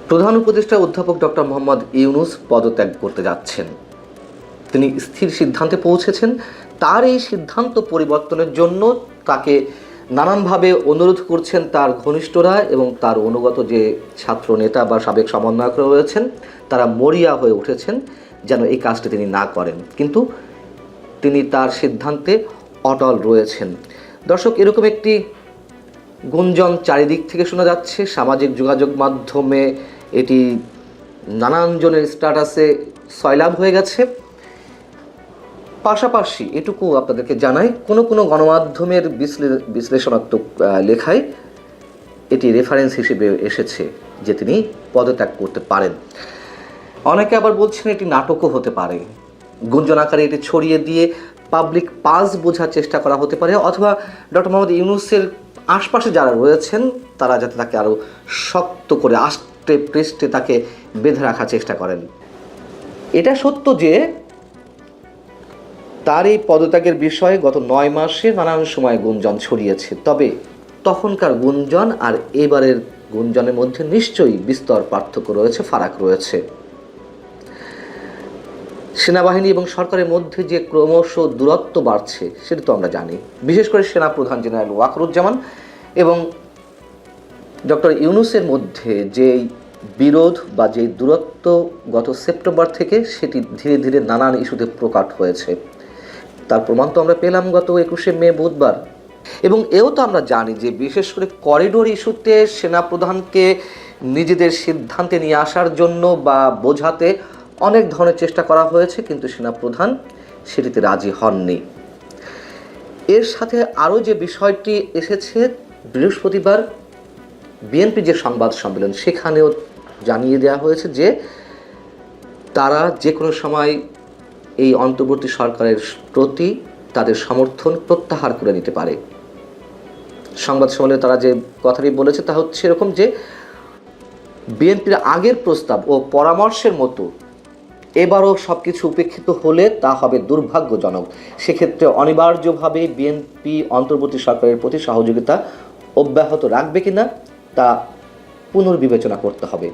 প্রধান উপদেষ্টা অধ্যাপক ডক্টর মোহাম্মদ ইউনূস পদত্যাগ করতে যাচ্ছেন। তিনি স্থির সিদ্ধান্তে পৌঁছেছেন। তার এই সিদ্ধান্ত পরিবর্তনের জন্য তাকে নানানভাবে অনুরোধ করছেন তার ঘনিষ্ঠরা এবং তার অনুগত যে ছাত্র নেতা বা সাবেক সমন্বয়করা রয়েছেন, তারা মরিয়া হয়ে উঠেছেন যেন এই কাজটি তিনি না করেন, কিন্তু তিনি তার সিদ্ধান্তে অটল রয়েছেন। দর্শক, এরকম একটি গুঞ্জন চারিদিক থেকে শোনা যাচ্ছে, সামাজিক যোগাযোগ মাধ্যমে এটি নানান জনের স্ট্যাটাসে সয়লাব হয়ে গেছে। পাশাপাশি এটুকু আপনাদেরকে জানাই, কোনো গণমাধ্যমের বিশ্লেষণাত্মক লেখায় এটি রেফারেন্স হিসেবে এসেছে যে তিনি পদত্যাগ করতে পারেন। অনেকে আবার বলছেন এটি নাটকও হতে পারে, গুঞ্জন আকারে এটি ছড়িয়ে দিয়ে পাবলিক পাস বোঝার চেষ্টা করা হতে পারে, অথবা ডক্টর মোহাম্মদ ইউনূসের আশপাশে যারা রয়েছেন তারা যাতে তাকে আরও শক্ত করে আষ্টে পৃষ্ঠে তাকে বেঁধে রাখার চেষ্টা করেন। এটা সত্য যে তার এই পদত্যাগের বিষয়ে গত 9 মাসে নানান সময় গুঞ্জন ছড়িয়েছে, তবে তখনকার গুঞ্জন আর এবারের গুঞ্জনের মধ্যে নিশ্চয়ই বিস্তর পার্থক্য রয়েছে, ফারাক রয়েছে। সেনাবাহিনী এবং সরকারের মধ্যে যে ক্রমশ দূরত্ব বাড়ছে সেটা তো আমরা জানি। বিশেষ করে সেনাপ্রধান জেনারেল ওয়াকারুজ্জামান এবং ডক্টর ইউনূসের মধ্যে যে বিরোধ বা যে দূরত্ব গত সেপ্টেম্বর থেকে সেটি ধীরে ধীরে নানান ইস্যুতে প্রকট হয়েছে। তার প্রমাণ তো আমরা পেলাম গত 21শে মে বুধবার। এবং এও তো আমরা জানি যে বিশেষ করে করিডোর ইস্যুতে সেনাপ্রধানকে নিজেদের সিদ্ধান্তে নিয়ে আসার জন্য বা বোঝাতে অনেক ধরনের চেষ্টা করা হয়েছে, কিন্তু সেনাপ্রধান সেটিতে রাজি হননি। এর সাথে আরও যে বিষয়টি এসেছে, বৃহস্পতিবার বিএনপি যে সংবাদ সম্মেলন সেখানেও জানিয়ে দেওয়া হয়েছে যে তারা যে কোনো সময় এই অন্তর্বর্তী সরকারের প্রতি তাদের সমর্থন প্রত্যাহার করে নিতে পারে। সংবাদ সম্মেলনে তারা যে কথাটি বলেছে তা হচ্ছে এরকম যে বিএনপির আগের প্রস্তাব ও পরামর্শের মতো এবারও সব কিছু উপেক্ষিত হলে তা হবে দুর্ভাগ্যজনক। সেক্ষেত্রে অনিবার্যভাবে বিএনপি অন্তর্বর্তী সরকারের প্রতি সহযোগিতা অব্যাহত রাখবে কিনা তা পুনর্বিবেচনা করতে হবে।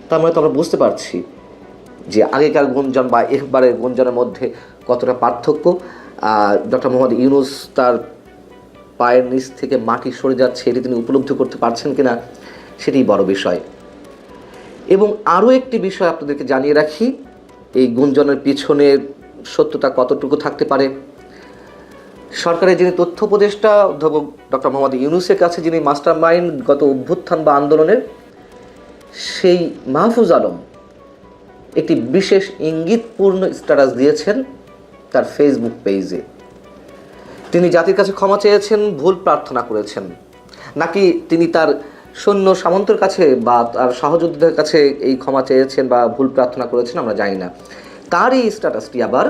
তার মানে তো আমরা বুঝতে পারছি যে আগেকার গুঞ্জন বা এবারের গুঞ্জনের মধ্যে কতটা পার্থক্য। ডক্টর মোহাম্মদ ইউনূস তার পায়ের নিচ থেকে মাটি সরে যাচ্ছে এটি তিনি উপলব্ধি করতে পারছেন কিনা সেটি বড় বিষয়। এবং আরও একটি বিষয় আপনাদেরকে জানিয়ে রাখি, এই গুঞ্জনের পিছনে সত্যতা কতটুকু থাকতে পারে। সরকারের যিনি তথ্য উপদেষ্টা অধ্যাপক ডক্টর মোহাম্মদ ইউনূসের কাছে যিনি মাস্টার মাইন্ড গত অভ্যুত্থান বা আন্দোলনের, সেই মাহফুজ আলম একটি বিশেষ ইঙ্গিতপূর্ণ স্ট্যাটাস দিয়েছেন তার ফেসবুক পেজে। তিনি জাতির কাছে ক্ষমা চেয়েছেন, ভুল প্রার্থনা করেছেন, নাকি তিনি তার সৈন্য সামন্তের কাছে বা তার সহযোদ্ধাদের কাছে এই ক্ষমা চেয়েছেন বা ভুল প্রার্থনা করেছেন আমরা জানি না। তার এই স্ট্যাটাসটি আবার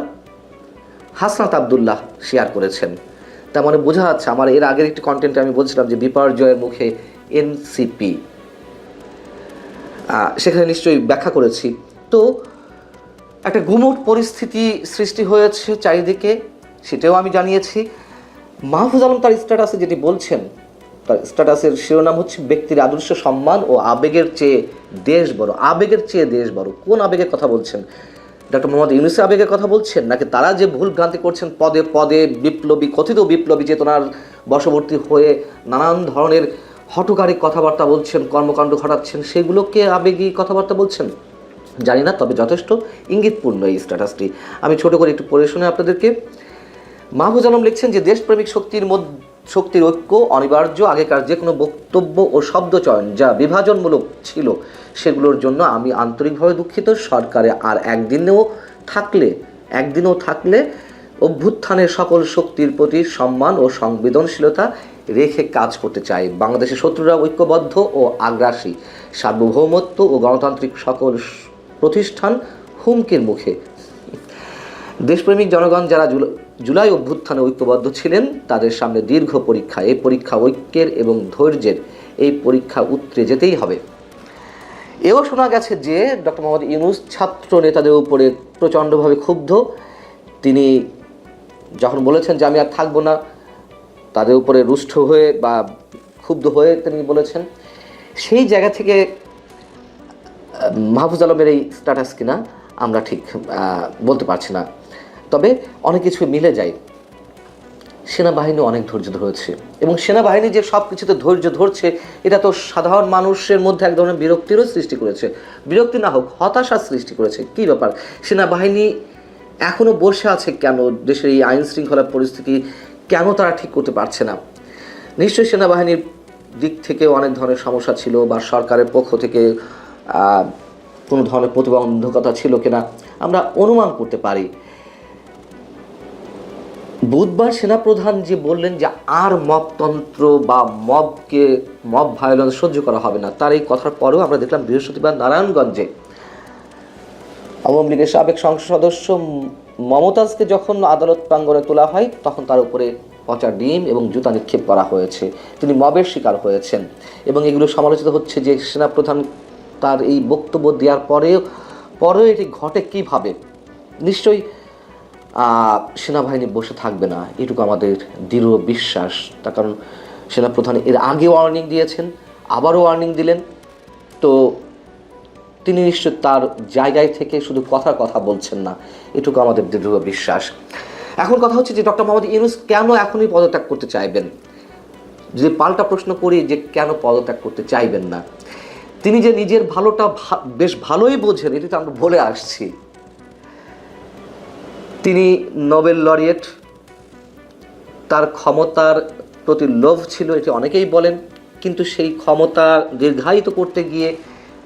হাসনাত আবদুল্লাহ শেয়ার করেছেন। তার মানে বোঝা যাচ্ছে, আমার এর আগের একটি কন্টেন্টে আমি বলছিলাম যে বিপর্যয়ের মুখে এনসিপি, সেখানে নিশ্চয়ই ব্যাখ্যা করেছি। তো একটা গুমোট পরিস্থিতি সৃষ্টি হয়েছে চারিদিকে, সেটাও আমি জানিয়েছি। মাহফুজ আলম তার স্ট্যাটাসে যেটি বলছেন, তার স্ট্যাটাসের শিরোনাম হচ্ছে ব্যক্তির আদর্শ সম্মান ও আবেগের চেয়ে দেশ বড়। আবেগের চেয়ে দেশ বড়, কোন আবেগের কথা বলছেন? ডক্টর মোহাম্মদ ইউনূসের আবেগের কথা বলছেন, নাকি তারা যে ভুল ভ্রান্তি করছেন, পদে পদে বিপ্লবী, কথিত বিপ্লবী চেতনার বশবর্তী হয়ে নানান ধরনের হঠকারী কথাবার্তা বলছেন, কর্মকাণ্ড ঘটাচ্ছেন, সেগুলোকে আবেগী কথাবার্তা বলছেন? জানি না, তবে যথেষ্ট ইঙ্গিতপূর্ণ এই স্ট্যাটাসটি। আমি ছোট করে একটু পড়ে শুনে আপনাদেরকে। মাহফুজ আলম লিখছেন যে দেশপ্রেমিক শক্তির ঐক্য অনিবার্য। আগেকার যে কোনো বক্তব্য ও শব্দচয়ন যা বিভাজনমূলক ছিল সেগুলোর জন্য আমি আন্তরিকভাবে দুঃখিত। সরকারে আর একদিনও থাকলে অভ্যুত্থানের সকল শক্তির প্রতি সম্মান ও সংবেদনশীলতা রেখে কাজ করতে চাই। বাংলাদেশের শত্রুরা ঐক্যবদ্ধ ও আগ্রাসী, সার্বভৌমত্ব ও গণতান্ত্রিক সকল প্রতিষ্ঠান হুমকির মুখে। দেশপ্রেমিক জনগণ যারা জুলাই অভ্যুত্থানে ঐক্যবদ্ধ ছিলেন তাদের সামনে দীর্ঘ পরীক্ষা। এই পরীক্ষা ঐক্যের এবং ধৈর্যের, এই পরীক্ষা উতরে যেতেই হবে। এও শোনা গেছে যে ডক্টর মোহাম্মদ ইউনূস ছাত্র নেতাদের উপরে প্রচণ্ডভাবে ক্ষুব্ধ। তিনি যখন বলেছেন যে আমি আর থাকবো না, তাদের উপরে রুষ্ট হয়ে বা ক্ষুব্ধ হয়ে তিনি বলেছেন, সেই জায়গা থেকে মাহফুজ আলমের এই স্ট্যাটাস কিনা আমরা ঠিক বলতে পারছি না, তবে অনেক কিছু মিলে যায়। সেনাবাহিনী অনেক ধৈর্য ধরেছে এবং সেনাবাহিনী যে সব কিছুতে ধৈর্য ধরছে এটা তো সাধারণ মানুষের মধ্যে এক ধরনের বিরক্তিরও সৃষ্টি করেছে, বিরক্তি না হোক হতাশার সৃষ্টি করেছে। কী ব্যাপার, সেনাবাহিনী এখনও বসে আছে কেন? দেশের এই আইন শৃঙ্খলা পরিস্থিতি কেন তারা ঠিক করতে পারছে না? নিশ্চয়ই সেনাবাহিনীর দিক থেকে অনেক ধরনের সমস্যা ছিল, বা সরকারের পক্ষ থেকে কোনো ধরনের প্রতিবন্ধকতা ছিল কিনা আমরা অনুমান করতে পারি। বুধবার সেনাপ্রধান যে বললেন যে আর মবতন্ত্র বা মব ভায়োলেন্স সহ্য করা হবে না, তার এই কথার পরেও আমরা দেখলাম বৃহস্পতিবার নারায়ণগঞ্জে আওয়ামী লীগের সাবেক সংসদ সদস্য মমতাজকে যখন আদালত প্রাঙ্গণে তোলা হয় তখন তার উপরে পচা ডিম এবং জুতা নিক্ষেপ করা হয়েছে। তিনি মবের শিকার হয়েছেন এবং এগুলো সমালোচিত হচ্ছে যে সেনাপ্রধান তার এই বক্তব্য দেওয়ার পরেও এটি ঘটে কীভাবে। নিশ্চয়ই সেনাবাহিনী বসে থাকবে না, এটুকু আমাদের দৃঢ় বিশ্বাস। তার কারণ সেনাপ্রধান এর আগে ওয়ার্নিং দিয়েছেন, আবারও ওয়ার্নিং দিলেন, তো তিনি নিশ্চয় তার জায়গায় থেকে শুধু কথা বলছেন না, এটুকু আমাদের দৃঢ় বিশ্বাস। এখন কথা হচ্ছে যে ডক্টর মোহাম্মদ ইউনূস কেন এখনই পদত্যাগ করতে চাইবেন? যদি পাল্টা প্রশ্ন করি যে কেন পদত্যাগ করতে চাইবেন না, তিনি যে নিজের ভালোটা বেশ ভালোই বোঝেন, এটি তো আমরা বলে আসছি। তিনি নোবেল লরিয়েট, তার ক্ষমতার প্রতি লোভ ছিল, এটি অনেকেই বলেন, কিন্তু সেই ক্ষমতা দীর্ঘায়িত করতে গিয়ে,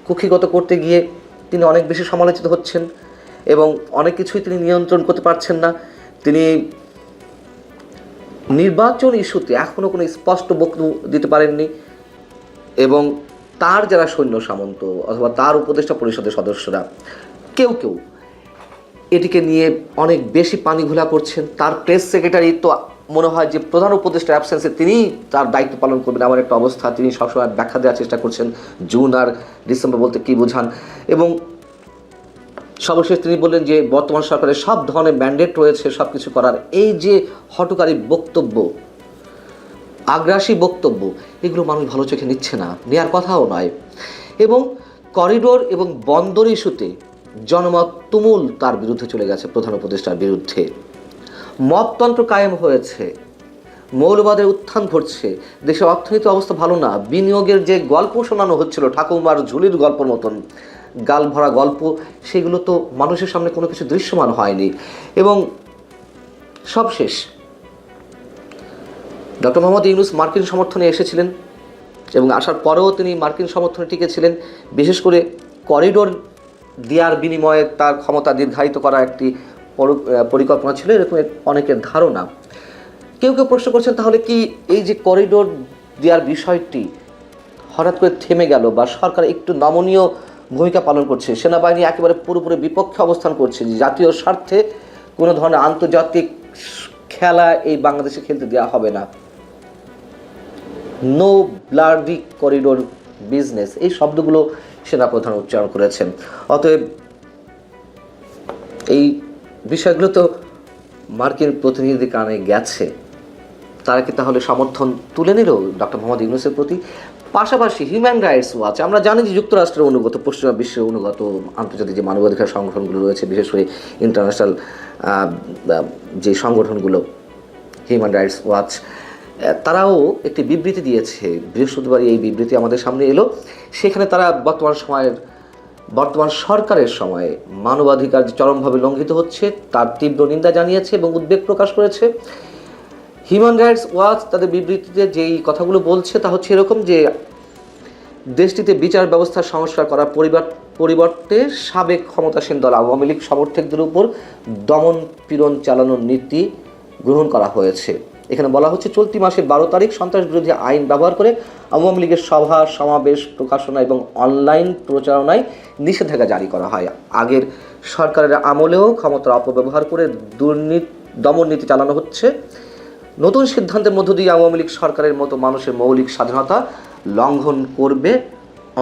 কুক্ষিগত করতে গিয়ে তিনি অনেক বেশি সমালোচিত হচ্ছেন এবং অনেক কিছুই তিনি নিয়ন্ত্রণ করতে পারছেন না। তিনি নির্বাচন ইস্যুতে এখনও কোনো স্পষ্ট বক্তব্য দিতে পারেননি এবং তার যারা সৈন্য সামন্ত অথবা তার উপদেষ্টা পরিষদের সদস্যরা কেউ এটিকে নিয়ে অনেক বেশি পানি ঘোলা করছেন। তার প্রেস সেক্রেটারি তো মনে হয় যে প্রধান উপদেষ্টার অ্যাবসেন্সে তিনি তার দায়িত্ব পালন করবেন এমন একটা অবস্থা, তিনি সবসময় ব্যাখ্যা দেওয়ার চেষ্টা করছেন জুন আর ডিসেম্বর বলতে কী বোঝান। এবং সর্বশেষ তিনি বললেন যে বর্তমান সরকারের সব ধরনের ম্যান্ডেট রয়েছে সব কিছু করার। এই যে হঠকারী বক্তব্য, আগ্রাসী বক্তব্য, এগুলো মানুষ ভালো চোখে নিচ্ছে না, নেওয়ার কথাও নয়। এবং করিডোর এবং বন্দর ইস্যুতে জনমত তুমুল তার বিরুদ্ধে চলে গেছে, প্রধান উপদেষ্টার বিরুদ্ধে। মবতন্ত্র কায়েম হয়েছে, মৌলবাদের উত্থান ঘটছে, দেশের অর্থনৈতিক অবস্থা ভালো না, বিনিয়োগের যে গল্প শোনানো হচ্ছিল ঠাকুমার ঝুলির গল্পর মতন গাল ভরা গল্প, সেগুলো তো মানুষের সামনে কোনো কিছু দৃশ্যমান হয়নি। এবং সবশেষ ডক্টর মোহাম্মদ ইউনূস মার্কিন সমর্থনে এসেছিলেন এবং আসার পরেও তিনি মার্কিন সমর্থনে টিকেছিলেন, বিশেষ করে করিডোর দেওয়ার বিনিময়ে তার ক্ষমতা দীর্ঘায়িত করা একটি পরিকল্পনা ছিল, এরকম অনেকের ধারণা। কেউ প্রশ্ন করছেন তাহলে কি এই যে করিডোর দেওয়ার বিষয়টি হঠাৎ করে থেমে গেল বা সরকার একটু নমনীয় ভূমিকা পালন করছে, সেনাবাহিনী একেবারে পুরোপুরি বিপক্ষে অবস্থান করছে, জাতীয় স্বার্থে কোনো ধরনের আন্তর্জাতিক খেলা এই বাংলাদেশে খেলতে দেওয়া হবে না, নো ব্লাডি করিডোর বিজনেস, এই শব্দগুলো সেনাপ্রধান উচ্চারণ করেছেন। অতএব এই বিষয়গুলো তো মার্কিন প্রতিনিধিদের কারণে গেছে, তারা কি তাহলে সমর্থন তুলে নিল ডক্টর মোহাম্মদ ইউনূসের প্রতি? পাশাপাশি হিউম্যান রাইটস ওয়াচ, আমরা জানি যে যুক্তরাষ্ট্রের অনুগত, পশ্চিমা বিশ্বের অনুগত আন্তর্জাতিক যে মানবাধিকার সংগঠনগুলো রয়েছে, বিশেষ করে ইন্টারন্যাশনাল যে সংগঠনগুলো, হিউম্যান রাইটস ওয়াচ, তারাও একটি বিবৃতি দিয়েছে বৃহস্পতিবার। এই বিবৃতি আমাদের সামনে এলো। সেখানে তারা বর্তমান সরকারের সময়ে মানবাধিকার যে চরমভাবে লঙ্ঘিত হচ্ছে তার তীব্র নিন্দা জানিয়েছে এবং উদ্বেগ প্রকাশ করেছে। হিউম্যান রাইটস ওয়াচ তাদের বিবৃতিতে যেই কথাগুলো বলছে তা হচ্ছে এরকম যে দেশটিতে বিচার ব্যবস্থার সংস্কার করার পরিবর্তে সাবেক ক্ষমতাসীন দল আওয়ামী লীগ সমর্থকদের উপর দমন পীড়ন চালানোর নীতি গ্রহণ করা হয়েছে। এখানে বলা হচ্ছে চলতি মাসের 12 তারিখ সন্ত্রাস বিরোধী আইন ব্যবহার করে আওয়ামী লীগের সভা সমাবেশ প্রকাশনা এবং অনলাইন প্রচারণায় নিষেধাজ্ঞা জারি করা হয়। আগের সরকারের আমলেও ক্ষমতার অপব্যবহার করে দমন নীতি চালানো হচ্ছে। নতুন সিদ্ধান্তের মধ্য দিয়ে আওয়ামী লীগ সরকারের মতো মানুষের মৌলিক স্বাধীনতা লঙ্ঘন করবে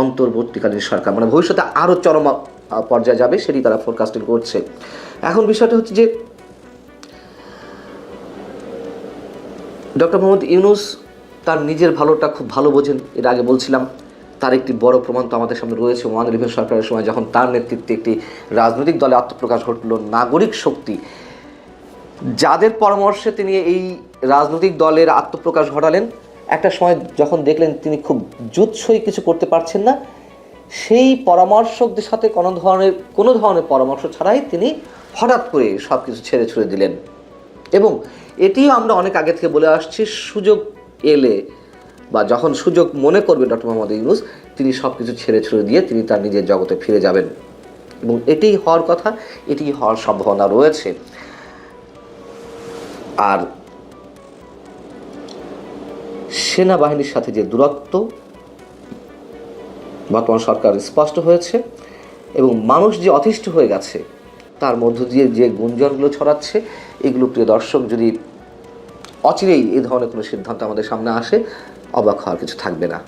অন্তর্বর্তীকালীন সরকার, মানে ভবিষ্যতে আরও চরম পর্যায়ে যাবে, সেটি তারা ফোরকাস্টিং করছে। এখন বিষয়টা হচ্ছে যে ডক্টর মোহাম্মদ ইউনূস তার নিজের ভালোটা খুব ভালো বোঝেন, এর আগে বলছিলাম। তার একটি বড় প্রমাণ তো আমাদের সামনে রয়েছে। 1-11 সরকারের সময় যখন তার নেতৃত্বে একটি রাজনৈতিক দলে আত্মপ্রকাশ ঘটল, নাগরিক শক্তি, যাদের পরামর্শে তিনি এই রাজনৈতিক দলের আত্মপ্রকাশ ঘটালেন, একটা সময় যখন দেখলেন তিনি খুব জুৎসই কিছু করতে পারছেন না, সেই পরামর্শকদের সাথে কোনো ধরনের পরামর্শ ছাড়াই তিনি হঠাৎ করে সব কিছু ছেড়ে ছুড়ে দিলেন। এবং এটিও আমরা অনেক আগে থেকে বলে আসছি, সুযোগ এলে বা যখন সুযোগ মনে করবে ডক্টর মোহাম্মদ ইউনূস, তিনি সব কিছু ছেড়ে ছুড়ে দিয়ে তিনি তার নিজের জগতে ফিরে যাবেন। এবং এটিই হওয়ার কথা, এটিই হওয়ার সম্ভাবনা রয়েছে। আর সেনাবাহিনীর সাথে যে দূরত্ব বর্তমান সরকার স্পষ্ট হয়েছে এবং মানুষ যে অতিষ্ঠ হয়ে গেছে, তার মধ্য দিয়ে যে গুঞ্জনগুলো ছড়াচ্ছে, এগুলো প্রিয় দর্শক যদি অচিরেই এই ধরনের কোনো সিদ্ধান্ত আমাদের সামনে আসে, অবাক হওয়ার কিছু থাকবে না।